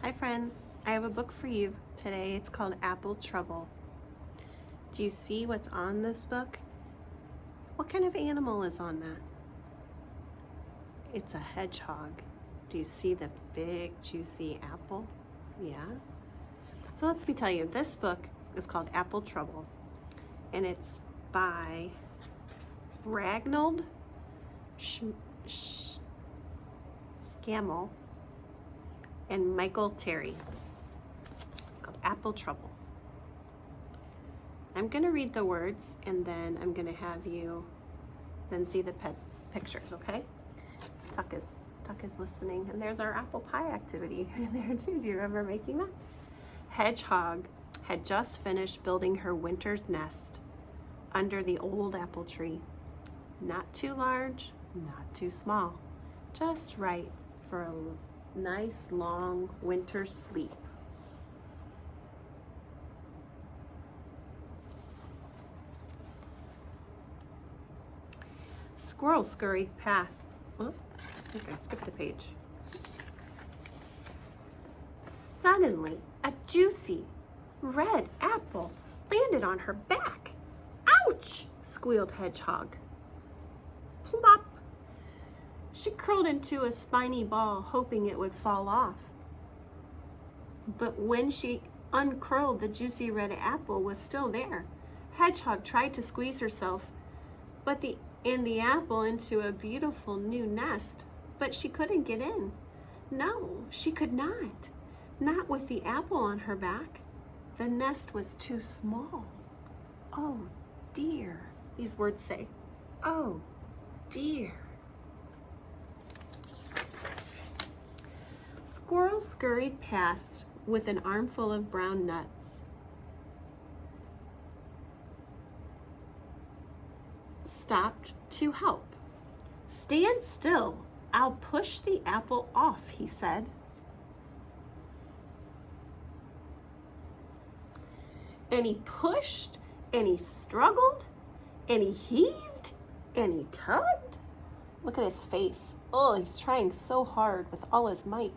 Hi friends, I have a book for you today. It's called Apple Trouble. Do you see what's on this book? What kind of animal is on that? It's a hedgehog. Do you see the big juicy apple? Yeah. So let me tell you, this book is called Apple Trouble, and it's by Ragnald Scammell and Michael Terry. It's called Apple Trouble. I'm going to read the words and then I'm going to have you then see the pictures, okay? Tuck is listening, and there's our apple pie activity there too. Do you remember making that? Hedgehog had just finished building her winter's nest under the old apple tree. Not too large, not too small, just right for a nice long winter sleep. Squirrel scurried past. Oh, I think I skipped a page. Suddenly, a juicy red apple landed on her back. Ouch! Squealed Hedgehog. Plop! She curled into a spiny ball, hoping it would fall off. But when she uncurled, the juicy red apple was still there. Hedgehog tried to squeeze herself and the apple into a beautiful new nest, but she couldn't get in. No, she could not. Not with the apple on her back. The nest was too small. Oh dear, these words say. Oh dear. Squirrel scurried past with an armful of brown nuts. Stopped to help. Stand still. I'll push the apple off, he said. And he pushed, and he struggled, and he heaved, and he tugged. Look at his face. Oh, he's trying so hard with all his might.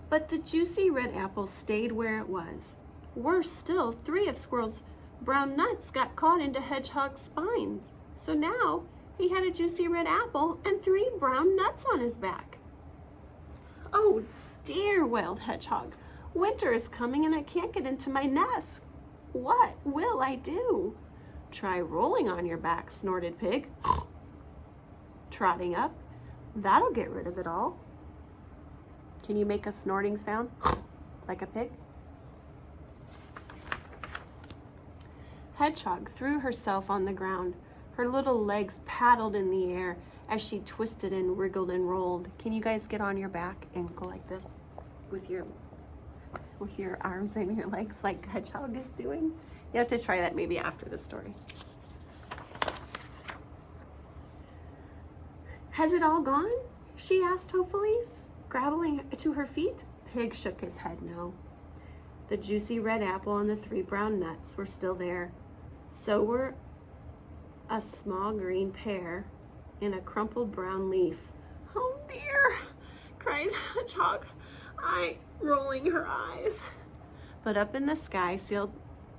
But the juicy red apple stayed where it was. Worse still, 3 of Squirrel's brown nuts got caught into Hedgehog's spines. So now he had a juicy red apple and 3 brown nuts on his back. Oh dear, wailed Hedgehog. Winter is coming and I can't get into my nest. What will I do? Try rolling on your back, snorted Pig. Trotting up. That'll get rid of it all. Can you make a snorting sound like a pig? Hedgehog threw herself on the ground. Her little legs paddled in the air as she twisted and wriggled and rolled. Can you guys get on your back and go like this with your arms and your legs like Hedgehog is doing? You have to try that maybe after the story. Has it all gone? She asked hopefully, scrabbling to her feet. Pig shook his head no. The juicy red apple and the 3 brown nuts were still there. So were a small green pear and a crumpled brown leaf. Oh dear, cried Hedgehog, rolling her eyes. But up in the sky,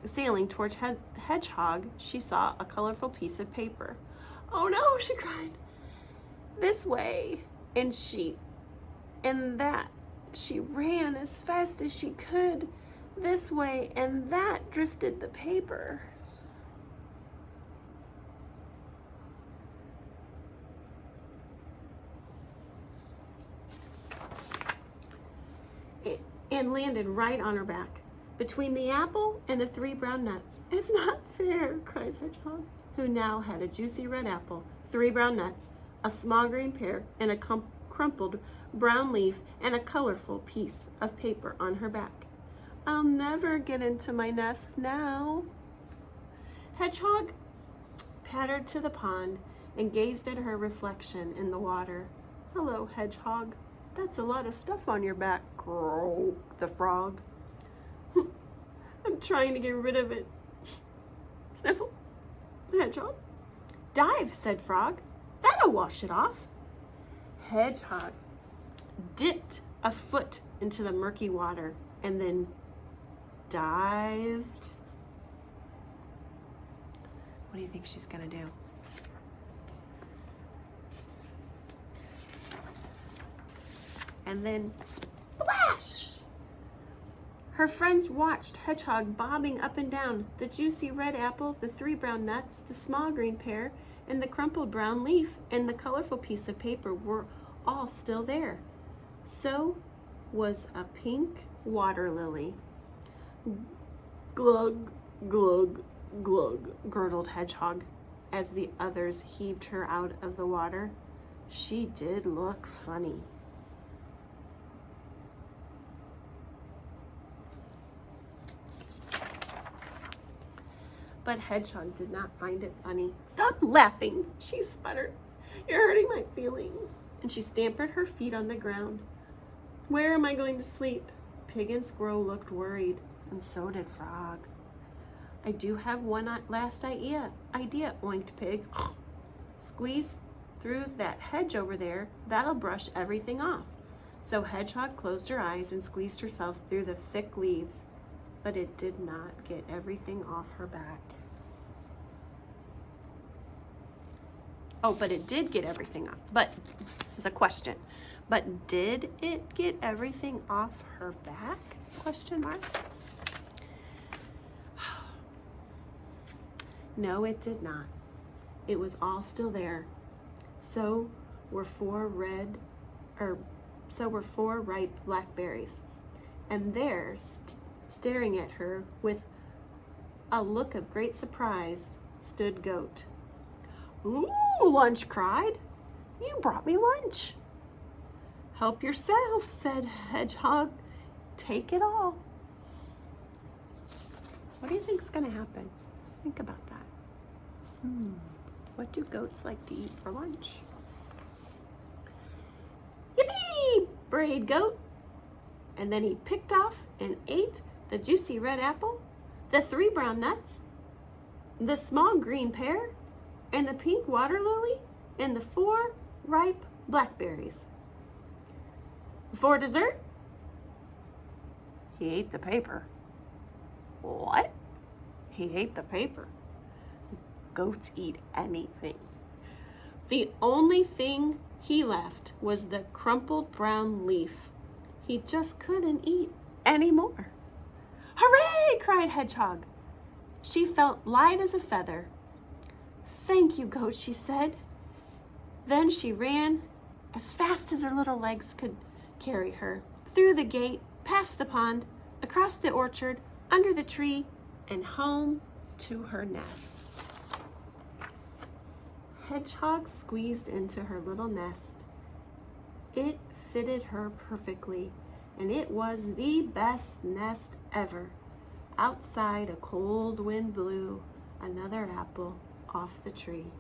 sailing towards Hedgehog, she saw a colorful piece of paper. Oh no, she cried. This way, and that. She ran as fast as she could. This way and that drifted the paper. And landed right on her back, between the apple and the 3 brown nuts. It's not fair, cried Hedgehog, who now had a juicy red apple, 3 brown nuts, a small green pear, and a crumpled brown leaf, and a colorful piece of paper on her back. I'll never get into my nest now. Hedgehog pattered to the pond and gazed at her reflection in the water. Hello, Hedgehog. That's a lot of stuff on your back, croaked the frog. I'm trying to get rid of it. Sniffle, Hedgehog. Dive, said Frog. That'll wash it off. Hedgehog dipped a foot into the murky water and then dived. What do you think she's gonna do? And then splash! Her friends watched Hedgehog bobbing up and down. The juicy red apple, the 3 brown nuts, the small green pear, and the crumpled brown leaf, and the colorful piece of paper were all still there. So was a pink water lily. Glug, glug, glug, gurgled Hedgehog as the others heaved her out of the water. She did look funny. But Hedgehog did not find it funny. "Stop laughing," she sputtered. "You're hurting my feelings." And she stamped her feet on the ground. "Where am I going to sleep?" Pig and Squirrel looked worried, and so did Frog. "I do have one last idea, oinked Pig. "Squeeze through that hedge over there. That'll brush everything off." So Hedgehog closed her eyes and squeezed herself through the thick leaves, but it did not get everything off her back. Oh, but it did get everything off. But, it's a question. But did it get everything off her back? Question mark. No, it did not. It was all still there. So were 4 ripe blackberries. And there, staring at her with a look of great surprise, stood Goat. "Ooh," Lunch cried. "You brought me lunch." "Help yourself," said Hedgehog. "Take it all." What do you think's gonna happen? Think about that. What do goats like to eat for lunch? "Yippee!" brayed Goat. And then he picked off and ate the juicy red apple, the 3 brown nuts, the small green pear, and the pink water lily, and the 4 ripe blackberries. For dessert, he ate the paper. What? He ate the paper. Goats eat anything. The only thing he left was the crumpled brown leaf. He just couldn't eat any more. "Hooray!" cried Hedgehog. She felt light as a feather. "Thank you, Goat," she said. Then she ran as fast as her little legs could carry her, through the gate, past the pond, across the orchard, under the tree, and home to her nest. Hedgehog squeezed into her little nest. It fitted her perfectly, and it was the best nest ever. Outside, a cold wind blew another apple off the tree,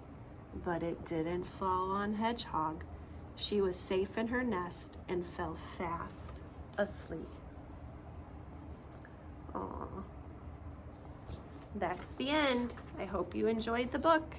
but it didn't fall on Hedgehog. She was safe in her nest and fell fast asleep. Aww. That's the end. I hope you enjoyed the book.